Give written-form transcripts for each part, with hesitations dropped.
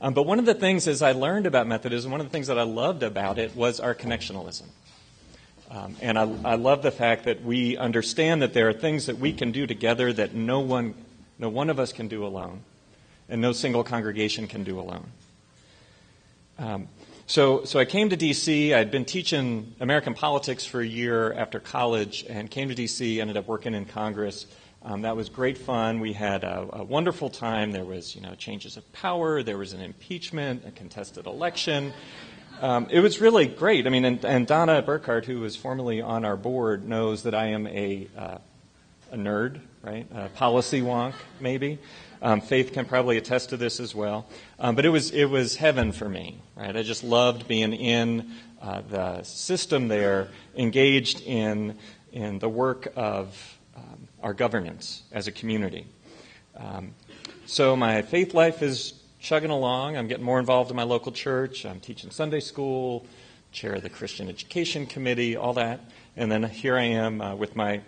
But one of the things, as I learned about Methodism, one of the things that I loved about it was our connectionalism. And I love the fact that we understand that there are things that we can do together that no one of us can do alone, and no single congregation can do alone. So I came to D.C. I'd been teaching American politics for a year after college and came to D.C., ended up working in Congress. That was great fun. We had a wonderful time. There was, changes of power. There was an impeachment, a contested election. It was really great. I mean, and Donna Burkhart, who was formerly on our board, knows that I am a nerd, right? A policy wonk, maybe. Faith can probably attest to this as well. But it was heaven for me, right? I just loved being in the system there, engaged in the work of our governance as a community. So my faith life is chugging along. I'm getting more involved in my local church. I'm teaching Sunday school, chair of the Christian Education Committee, all that. And then here I am with my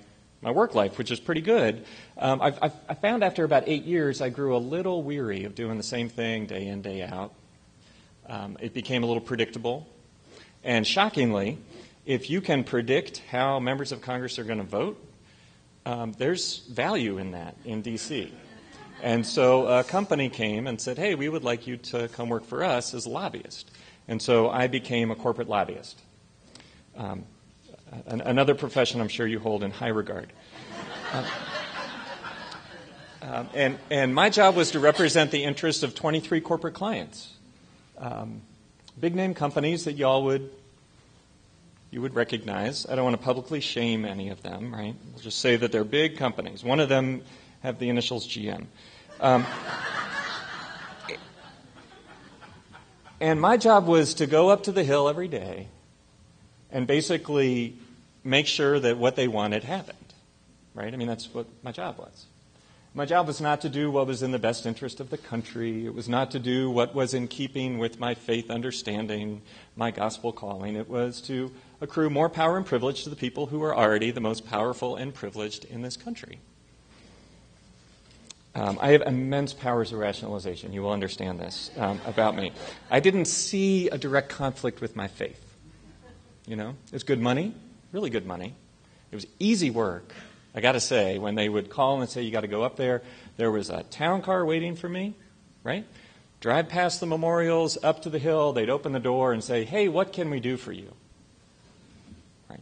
work life, which is pretty good. I found after about 8 years, I grew a little weary of doing the same thing day in, day out. It became a little predictable. And shockingly, if you can predict how members of Congress are going to vote, there's value in that in D.C. And so a company came and said, hey, we would like you to come work for us as a lobbyist. And so I became a corporate lobbyist. Another profession I'm sure you hold in high regard. And my job was to represent the interests of 23 corporate clients. Big name companies that you would recognize. I don't want to publicly shame any of them, right? We'll just say that they're big companies. One of them have the initials GM. And my job was to go up to the Hill every day and basically make sure that what they wanted happened, right? I mean, that's what my job was. My job was not to do what was in the best interest of the country. It was not to do what was in keeping with my faith understanding, my gospel calling. It was to accrue more power and privilege to the people who are already the most powerful and privileged in this country. I have immense powers of rationalization. You will understand this about me. I didn't see a direct conflict with my faith. It's good money, really good money. It was easy work. I got to say, when they would call and say, you got to go up there, there was a town car waiting for me, right? Drive past the memorials, up to the Hill. They'd open the door and say, hey, what can we do for you? Right?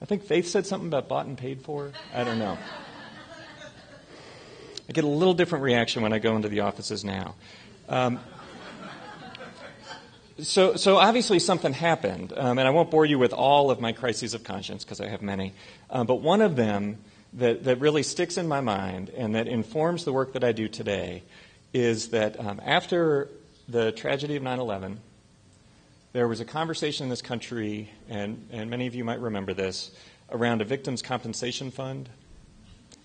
I think Faith said something about bought and paid for. I don't know. I get a little different reaction when I go into the offices now. So obviously something happened, and I won't bore you with all of my crises of conscience because I have many, but one of them that really sticks in my mind and that informs the work that I do today is that after the tragedy of 9/11, there was a conversation in this country, and many of you might remember this, around a victims' compensation fund.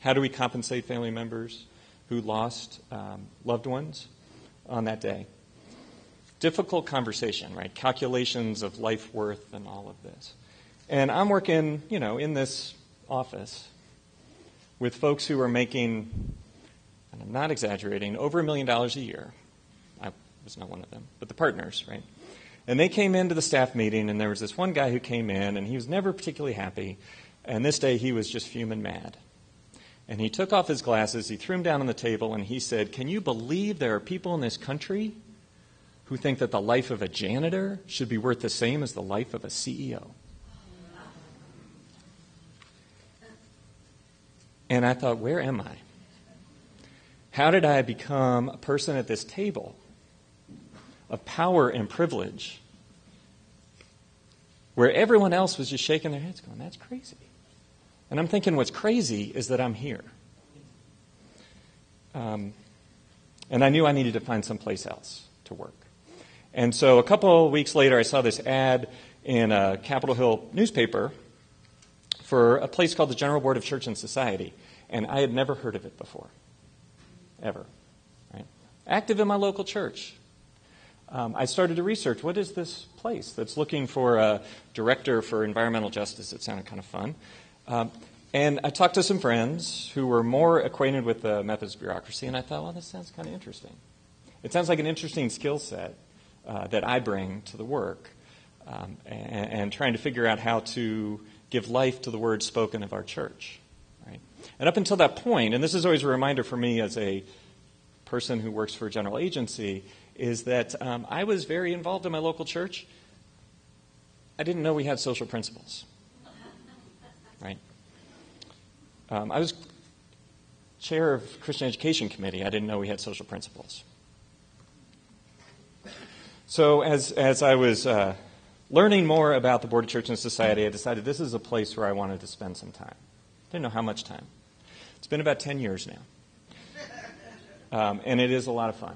How do we compensate family members who lost loved ones on that day? Difficult conversation, right? Calculations of life worth and all of this. And I'm working, in this office with folks who are making, and I'm not exaggerating, over $1 million a year. I was not one of them, but the partners, right? And they came into the staff meeting, and there was this one guy who came in, and he was never particularly happy. And this day he was just fuming mad. And he took off his glasses, he threw them down on the table, and he said, can you believe there are people in this country who think that the life of a janitor should be worth the same as the life of a CEO? And I thought, where am I? How did I become a person at this table of power and privilege where everyone else was just shaking their heads going, that's crazy. And I'm thinking what's crazy is that I'm here. And I knew I needed to find someplace else to work. And so a couple of weeks later, I saw this ad in a Capitol Hill newspaper for a place called the General Board of Church and Society. And I had never heard of it before, ever. Right? Active in my local church. I started to research, what is this place that's looking for a director for environmental justice? It sounded kind of fun. And I talked to some friends who were more acquainted with the Methodist bureaucracy, and I thought, well, this sounds kind of interesting. It sounds like an interesting skill set that I bring to the work, and trying to figure out how to give life to the words spoken of our church. Right? And up until that point, and this is always a reminder for me as a person who works for a general agency, is that I was very involved in my local church. I didn't know we had social principles. Right? I was chair of Christian Education Committee. I didn't know we had social principles. So as I was learning more about the Board of Church and Society, I decided this is a place where I wanted to spend some time. Didn't know how much time. It's been about 10 years now. And it is a lot of fun.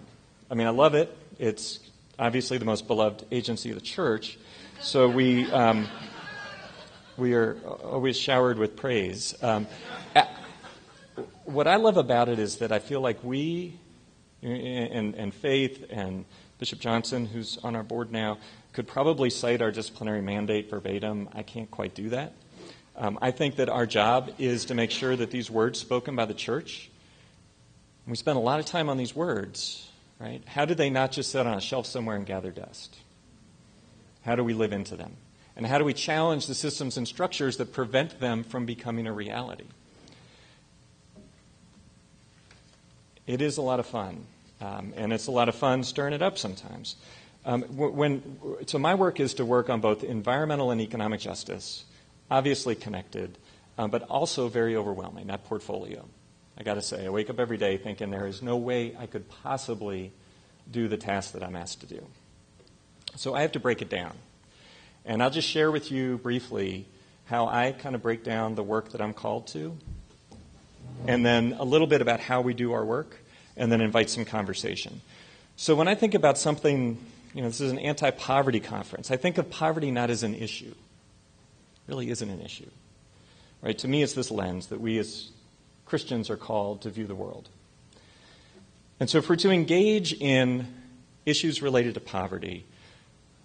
I mean, I love it. It's obviously the most beloved agency of the church. So we are always showered with praise. What I love about it is that I feel like we, and Faith and Bishop Johnson, who's on our board now, could probably cite our disciplinary mandate verbatim. I can't quite do that. I think that our job is to make sure that these words spoken by the church, and we spend a lot of time on these words, right? How do they not just sit on a shelf somewhere and gather dust? How do we live into them? And how do we challenge the systems and structures that prevent them from becoming a reality? It is a lot of fun, and it's a lot of fun stirring it up sometimes. So my work is to work on both environmental and economic justice, obviously connected, but also very overwhelming, that portfolio. I got to say, I wake up every day thinking there is no way I could possibly do the task that I'm asked to do. So I have to break it down. And I'll just share with you briefly how I kind of break down the work that I'm called to, and then a little bit about how we do our work, and then invite some conversation. So when I think about something, this is an anti-poverty conference, I think of poverty not as an issue. It really isn't an issue. Right? To me, it's this lens that we as Christians are called to view the world. And so if we're to engage in issues related to poverty,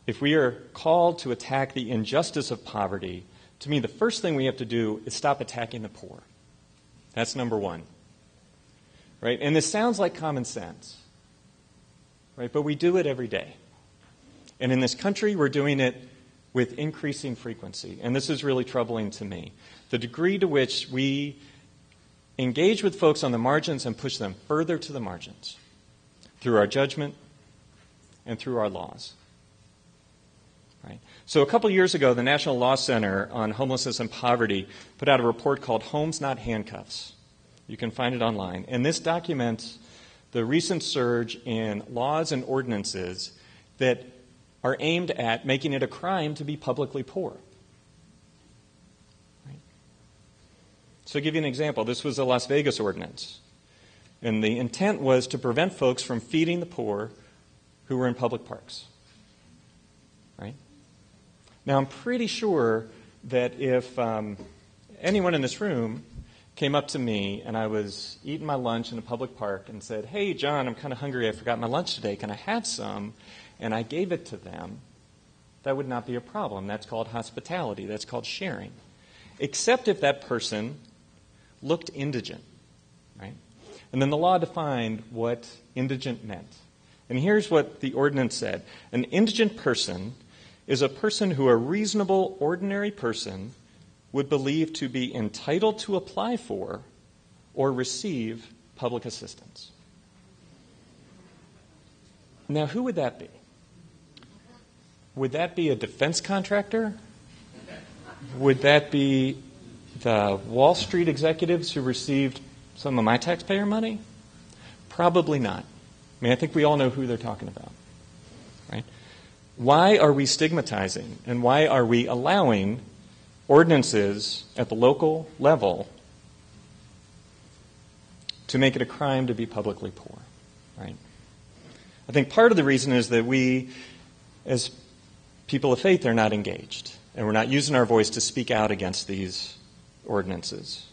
if we are called to attack the injustice of poverty, to me, the first thing we have to do is stop attacking the poor. That's number one. Right? And this sounds like common sense. Right? But we do it every day. And in this country, we're doing it with increasing frequency. And this is really troubling to me. The degree to which we engage with folks on the margins and push them further to the margins through our judgment and through our laws. Right? So a couple years ago, the National Law Center on Homelessness and Poverty put out a report called Homes Not Handcuffs. You can find it online. And this documents the recent surge in laws and ordinances that are aimed at making it a crime to be publicly poor. Right? So I'll give you an example. This was a Las Vegas ordinance. And the intent was to prevent folks from feeding the poor who were in public parks. Right? Now, I'm pretty sure that if anyone in this room came up to me and I was eating my lunch in a public park and said, "Hey, John, I'm kind of hungry. I forgot my lunch today. Can I have some?" and I gave it to them, that would not be a problem. That's called hospitality. That's called sharing. Except if that person looked indigent, right? And then the law defined what indigent meant. And here's what the ordinance said. An indigent person is a person who a reasonable, ordinary person would believe to be entitled to apply for or receive public assistance. Now, who would that be? Would that be a defense contractor? Would that be the Wall Street executives who received some of my taxpayer money? Probably not. I mean, I think we all know who they're talking about, right? Why are we stigmatizing and why are we allowing ordinances at the local level to make it a crime to be publicly poor, right? I think part of the reason is that we, as people of faith, are not engaged, and we're not using our voice to speak out against these ordinances.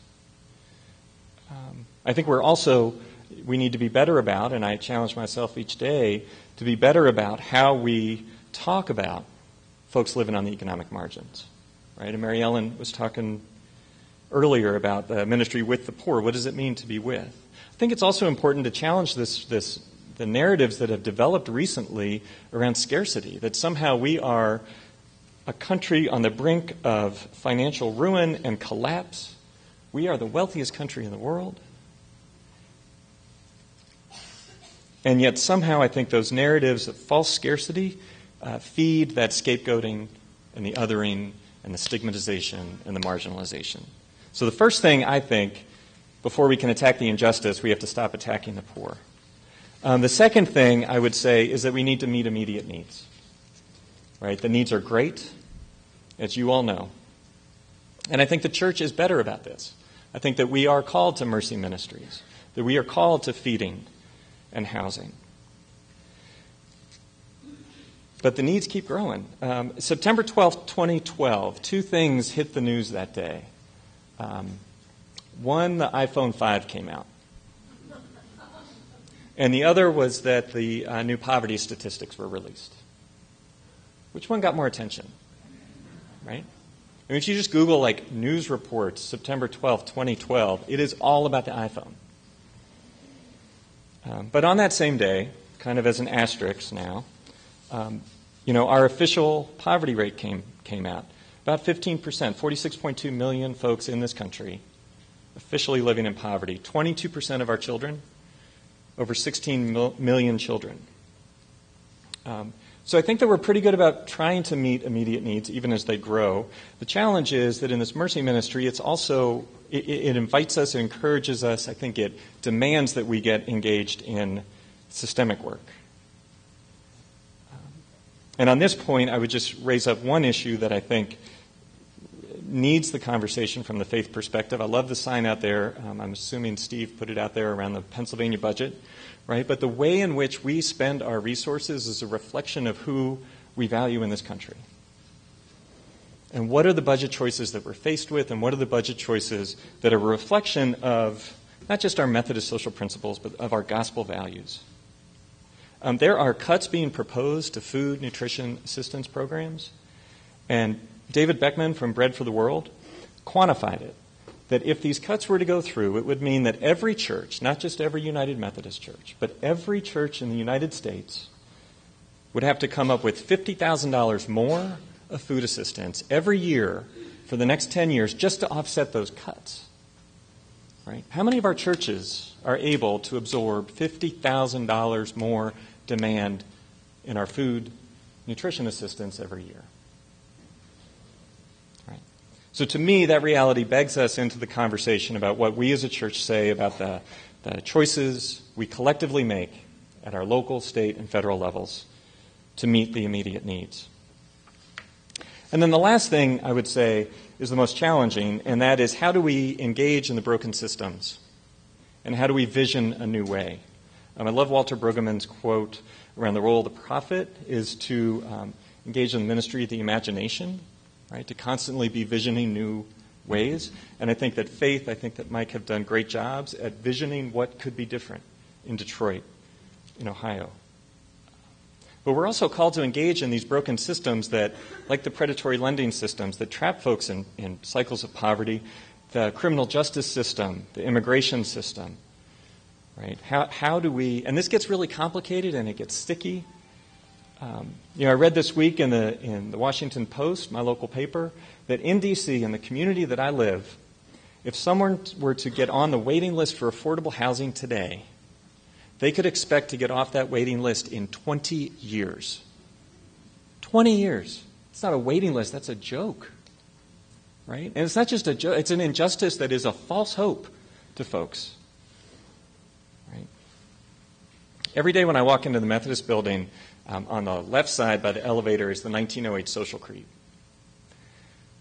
I think we need to be better about, and I challenge myself each day to be better about how we talk about folks living on the economic margins. Right? And Mary Ellen was talking earlier about the ministry with the poor. What does it mean to be with? I think it's also important to challenge this the narratives that have developed recently around scarcity, that somehow we are a country on the brink of financial ruin and collapse. We are the wealthiest country in the world. And yet somehow I think those narratives of false scarcity feed that scapegoating and the othering and the stigmatization and the marginalization. So the first thing I think, before we can attack the injustice, we have to stop attacking the poor. The second thing I would say is that we need to meet immediate needs. Right? The needs are great, as you all know. And I think the church is better about this. I think that we are called to mercy ministries, that we are called to feeding and housing. But the needs keep growing. September 12th, 2012, two things hit the news that day. One, the iPhone 5 came out. And the other was that the new poverty statistics were released. Which one got more attention? Right? I mean, if you just Google like news reports, September 12th, 2012, it is all about the iPhone. But on that same day, kind of as an asterisk now, our official poverty rate came out. About 15%, 46.2 million folks in this country officially living in poverty. 22% of our children, over 16 million children. So I think that we're pretty good about trying to meet immediate needs, even as they grow. The challenge is that in this mercy ministry, it's also, it invites us, it encourages us, I think it demands that we get engaged in systemic work. And on this point, I would just raise up one issue that I think needs the conversation from the faith perspective. I love the sign out there. I'm assuming Steve put it out there around the Pennsylvania budget. Right? But the way in which we spend our resources is a reflection of who we value in this country. And what are the budget choices that we're faced with, and what are the budget choices that are a reflection of not just our Methodist social principles, but of our gospel values. There are cuts being proposed to food, nutrition assistance programs. And David Beckman from Bread for the World quantified it. That if these cuts were to go through, it would mean that every church, not just every United Methodist church, but every church in the United States would have to come up with $50,000 more of food assistance every year for the next 10 years just to offset those cuts. Right? How many of our churches are able to absorb $50,000 more demand in our food nutrition assistance every year? So to me, that reality begs us into the conversation about what we as a church say about the choices we collectively make at our local, state, and federal levels to meet the immediate needs. And then the last thing I would say is the most challenging, and that is how do we engage in the broken systems? And how do we vision a new way? I love Walter Brueggemann's quote around the role of the prophet is to engage in the ministry of the imagination. Right, to constantly be visioning new ways. And I think that Mike have done great jobs at visioning what could be different in Detroit, in Ohio. But we're also called to engage in these broken systems that, like the predatory lending systems that trap folks in cycles of poverty, the criminal justice system, the immigration system. Right? How do we, and this gets really complicated and it gets sticky. I read this week in the Washington Post, my local paper, that in D.C., in the community that I live, if someone were to get on the waiting list for affordable housing today, they could expect to get off that waiting list in 20 years. 20 years. It's not a waiting list, that's a joke. Right? And it's not just a joke, it's an injustice that is a false hope to folks. Right? Every day when I walk into the Methodist building, on the left side by the elevator is the 1908 Social Creed.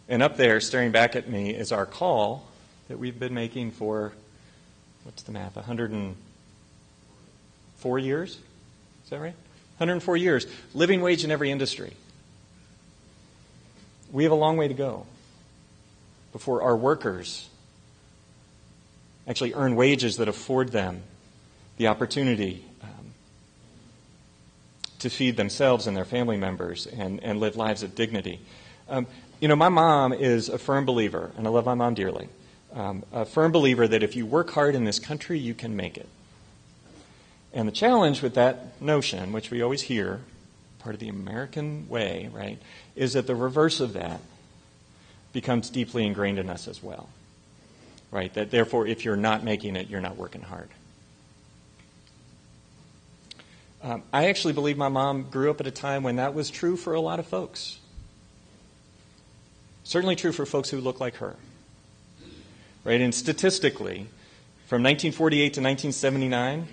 And up there, staring back at me, is our call that we've been making for, what's the math, 104 years? Is that right? 104 years. Living wage in every industry. We have a long way to go before our workers actually earn wages that afford them the opportunity to feed themselves and their family members and live lives of dignity. My mom is a firm believer, and I love my mom dearly, a firm believer that if you work hard in this country, you can make it. And the challenge with that notion, which we always hear, part of the American way, right, is that the reverse of that becomes deeply ingrained in us as well, right? That therefore, if you're not making it, you're not working hard. I actually believe my mom grew up at a time when that was true for a lot of folks. Certainly true for folks who look like her, right? And statistically, from 1948 to 1979,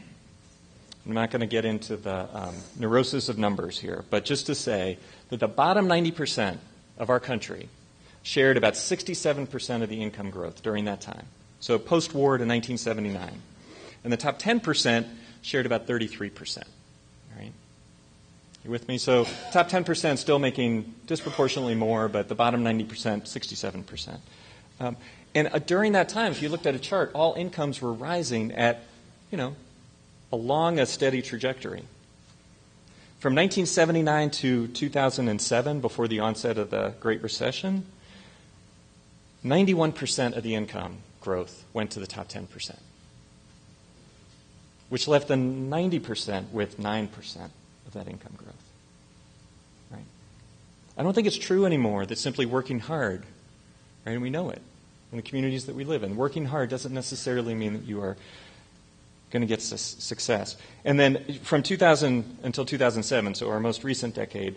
I'm not going to get into the neurosis of numbers here, but just to say that the bottom 90% of our country shared about 67% of the income growth during that time. So post-war to 1979. And the top 10% shared about 33%. Right? You with me? So top 10% still making disproportionately more, but the bottom 90%, 67%. And during that time, if you looked at a chart, all incomes were rising at, along a steady trajectory. From 1979 to 2007, before the onset of the Great Recession, 91% of the income growth went to the top 10%, which left the 90% with 9% of that income growth. Right? I don't think it's true anymore that simply working hard, right, and we know it in the communities that we live in, working hard doesn't necessarily mean that you are going to get success. And then from 2000 until 2007, so our most recent decade,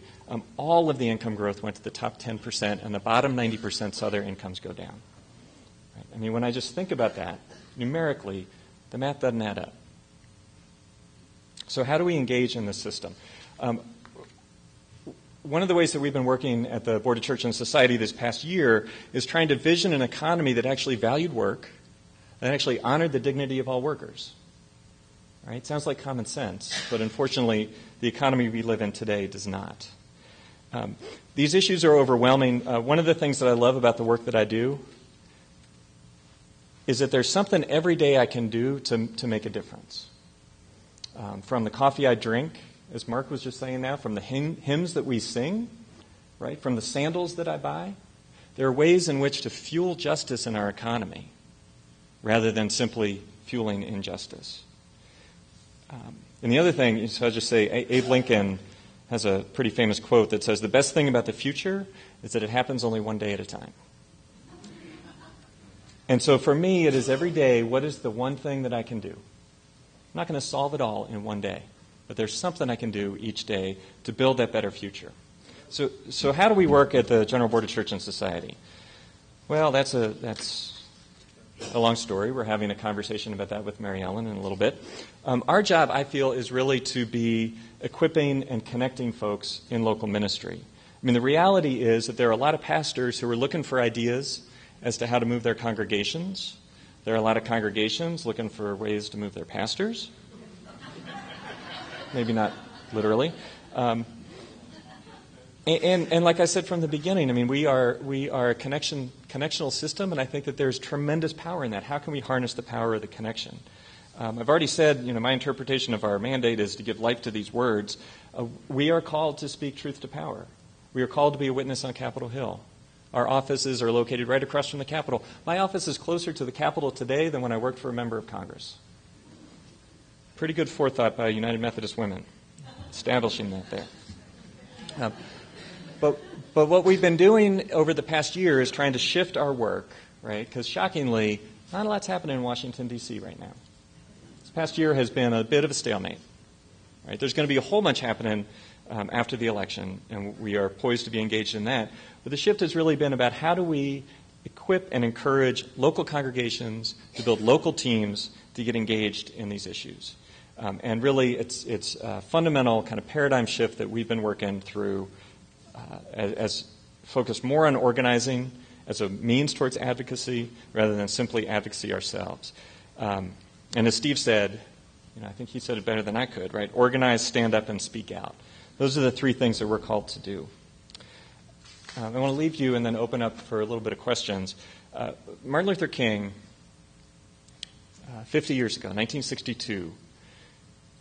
all of the income growth went to the top 10%, and the bottom 90% saw their incomes go down. Right? I mean, when I just think about that, numerically, the math doesn't add up. So how do we engage in this system? One of the ways that we've been working at the Board of Church and Society this past year is trying to vision an economy that actually valued work, that actually honored the dignity of all workers. Right? Sounds like common sense, but unfortunately, the economy we live in today does not. These issues are overwhelming. One of the things that I love about the work that I do is that there's something every day I can do to make a difference. From the coffee I drink, as Mark was just saying now, from the hymns that we sing, right, from the sandals that I buy, there are ways in which to fuel justice in our economy rather than simply fueling injustice. And the other thing is, I'll just say, Abe Lincoln has a pretty famous quote that says, "The best thing about the future is that it happens only one day at a time." And so for me, it is every day, what is the one thing that I can do? I'm not going to solve it all in one day, but there's something I can do each day to build that better future. So how do we work at the General Board of Church and Society? Well, that's a long story. We're having a conversation about that with Mary Ellen in a little bit. Our job, I feel, is really to be equipping and connecting folks in local ministry. I mean, the reality is that there are a lot of pastors who are looking for ideas as to how to move their congregations. There are a lot of congregations looking for ways to move their pastors. Maybe not literally. And like I said from the beginning, I mean, we are a connectional system, and I think that there's tremendous power in that. How can we harness the power of the connection? I've already said, my interpretation of our mandate is to give life to these words. We are called to speak truth to power. We are called to be a witness on Capitol Hill. Our offices are located right across from the Capitol. My office is closer to the Capitol today than when I worked for a member of Congress. Pretty good forethought by United Methodist Women, establishing that there. But what we've been doing over the past year is trying to shift our work, right? Because shockingly, not a lot's happening in Washington, D.C. right now. This past year has been a bit of a stalemate, right? There's going to be a whole bunch happening after the election, and we are poised to be engaged in that. But the shift has really been about how do we equip and encourage local congregations to build local teams to get engaged in these issues. And really, it's a fundamental kind of paradigm shift that we've been working through as focused more on organizing as a means towards advocacy rather than simply advocacy ourselves. And as Steve said, I think he said it better than I could, right? Organize, stand up, and speak out. Those are the three things that we're called to do. I want to leave you and then open up for a little bit of questions. Martin Luther King, 50 years ago, 1962,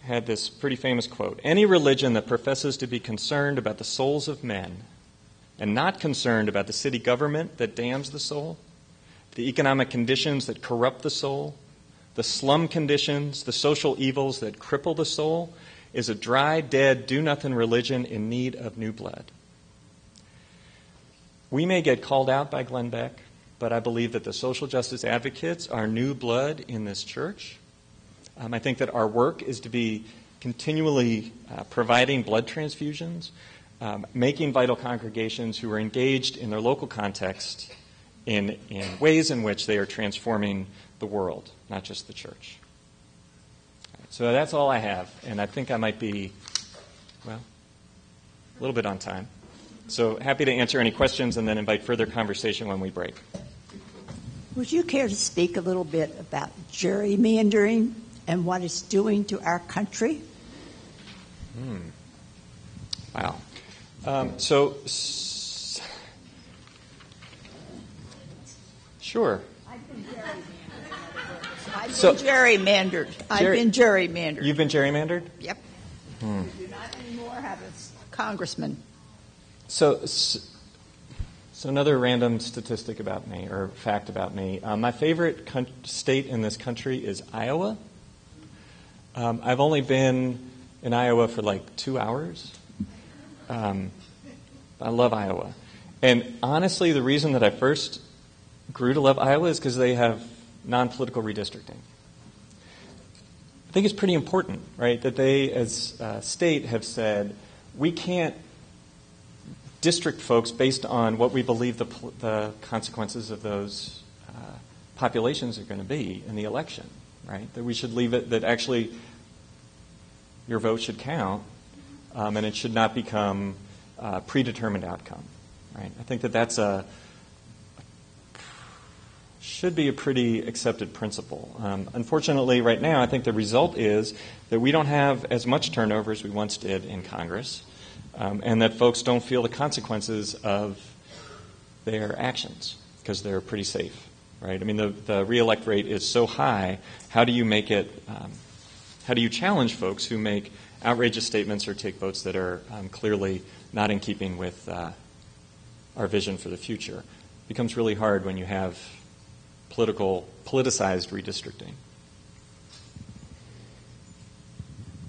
had this pretty famous quote: "Any religion that professes to be concerned about the souls of men and not concerned about the city government that damns the soul, the economic conditions that corrupt the soul, the slum conditions, the social evils that cripple the soul, is a dry, dead, do-nothing religion in need of new blood. We may get called out by Glenn Beck, but I believe that the social justice advocates are new blood in this church. I think that our work is to be continually providing blood transfusions, making vital congregations who are engaged in their local context in ways in which they are transforming the world, not just the church. So that's all I have, and I think I might be, well, a little bit on time. So happy to answer any questions and then invite further conversation when we break. Would you care to speak a little bit about gerrymandering and what it's doing to our country? Wow. Sure. I've been gerrymandered. You've been gerrymandered? Yep. We do not anymore have a congressman. So another random statistic about me, or fact about me. My favorite state in this country is Iowa. I've only been in Iowa for like 2 hours. I love Iowa. And honestly, the reason that I first grew to love Iowa is because they have non-political redistricting. I think it's pretty important, right, that they, as a state, have said, we can't district folks based on what we believe the consequences of those populations are going to be in the election, right? That we should leave it, that actually your vote should count, and it should not become a predetermined outcome, right? I think that that's should be a pretty accepted principle. Unfortunately, right now, I think the result is that we don't have as much turnover as we once did in Congress, and that folks don't feel the consequences of their actions because they're pretty safe, right? I mean, the reelect rate is so high. How do you make it? How do you challenge folks who make outrageous statements or take votes that are clearly not in keeping with our vision for the future? It becomes really hard when you have politicized redistricting.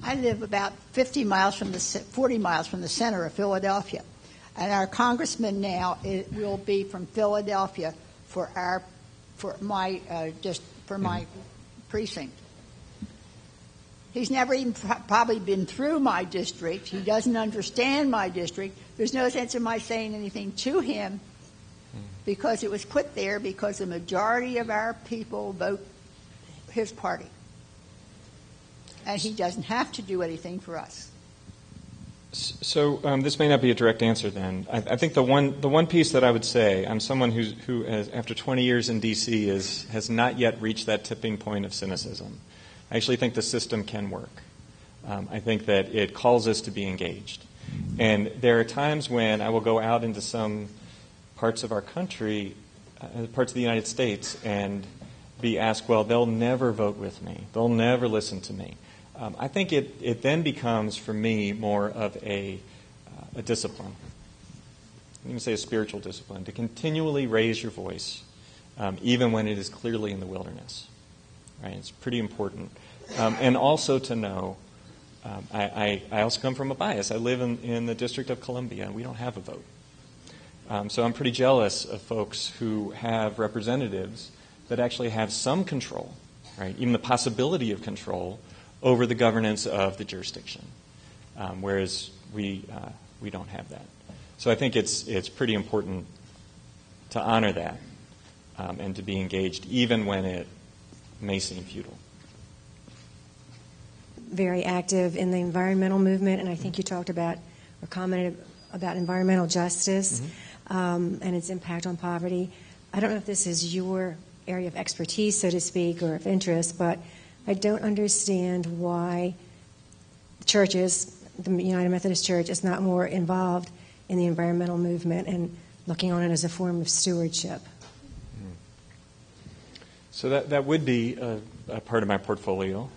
I live about 40 miles from the center of Philadelphia, and our congressman now will be from Philadelphia for my precinct. He's never even probably been through my district. He doesn't understand my district. There's no sense in my saying anything to him because it was put there because the majority of our people vote his party. And he doesn't have to do anything for us. So this may not be a direct answer then. I think the one piece that I would say, I'm someone who has, after 20 years in D.C. has not yet reached that tipping point of cynicism. I actually think the system can work. I think that it calls us to be engaged. And there are times when I will go out into some parts of our country, parts of the United States, and be asked, well, they'll never vote with me. They'll never listen to me. I think it then becomes, for me, more of a discipline. You can say a spiritual discipline, to continually raise your voice, even when it is clearly in the wilderness. Right? It's pretty important. And also to know, I also come from a bias. I live in the District of Columbia, and we don't have a vote. So I'm pretty jealous of folks who have representatives that actually have some control, right? Even the possibility of control over the governance of the jurisdiction, whereas we don't have that. So I think it's pretty important to honor that and to be engaged, even when it may seem futile. Very active in the environmental movement, and I think you talked about or commented about environmental justice and its impact on poverty. I don't know if this is your area of expertise, so to speak, or of interest, but I don't understand why churches, the United Methodist Church, is not more involved in the environmental movement and looking on it as a form of stewardship. So that would be a part of my portfolio.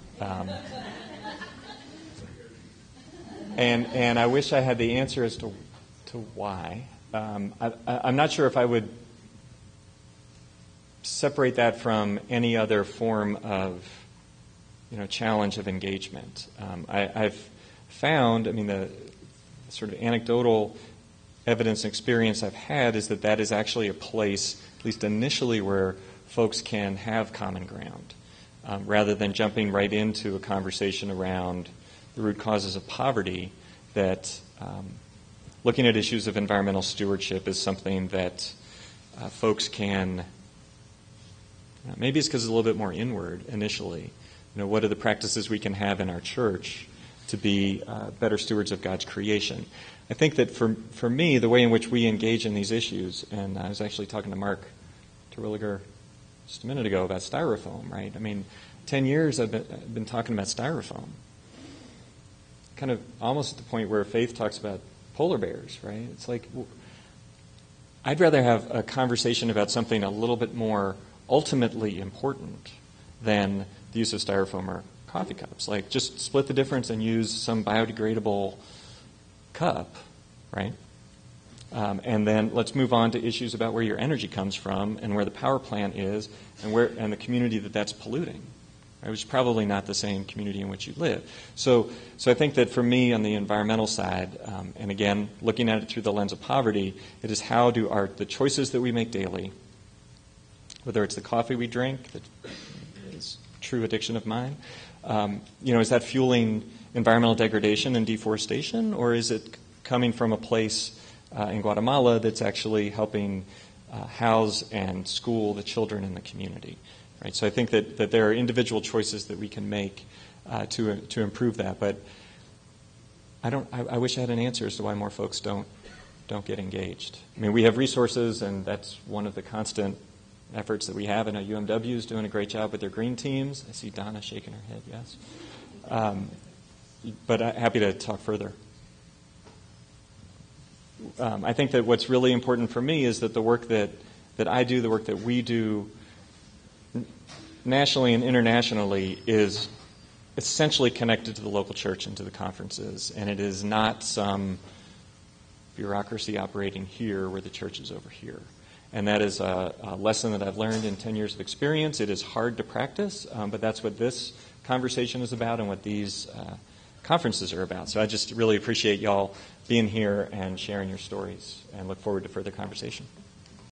And I wish I had the answer as to why. I'm not sure if I would separate that from any other form of challenge of engagement. I've found, the sort of anecdotal evidence and experience I've had is that is actually a place, at least initially, where folks can have common ground, rather than jumping right into a conversation around the root causes of poverty. That looking at issues of environmental stewardship is something that folks can, maybe it's because it's a little bit more inward initially. What are the practices we can have in our church to be better stewards of God's creation? I think that for me, the way in which we engage in these issues, and I was actually talking to Mark Terwilliger just a minute ago about styrofoam, right? 10 years I've been talking about styrofoam. Kind of almost at the point where faith talks about polar bears, right? It's like, I'd rather have a conversation about something a little bit more ultimately important than the use of styrofoam or coffee cups. Like, just split the difference and use some biodegradable cup, right? And then let's move on to issues about where your energy comes from and where the power plant is and the community that's polluting. Right? Which is probably not the same community in which you live. So I think that for me on the environmental side, and again, looking at it through the lens of poverty, it is how do the choices that we make daily, whether it's the coffee we drink, that is a true addiction of mine, is that fueling environmental degradation and deforestation, or is it coming from a place in Guatemala that's actually helping house and school the children in the community? Right? So I think that there are individual choices that we can make to improve that, but I wish I had an answer as to why more folks don't get engaged. We have resources, and that's one of the constant efforts that we have. I know UMW is doing a great job with their green teams. I see Donna shaking her head, yes. But I'm happy to talk further. I think that what's really important for me is that the work that I do, the work that we do nationally and internationally, is essentially connected to the local church and to the conferences. And it is not some bureaucracy operating here where the church is over here. And that is a lesson that I've learned in 10 years of experience. It is hard to practice, but that's what this conversation is about and what these conferences are about. So I just really appreciate y'all being here and sharing your stories and look forward to further conversation.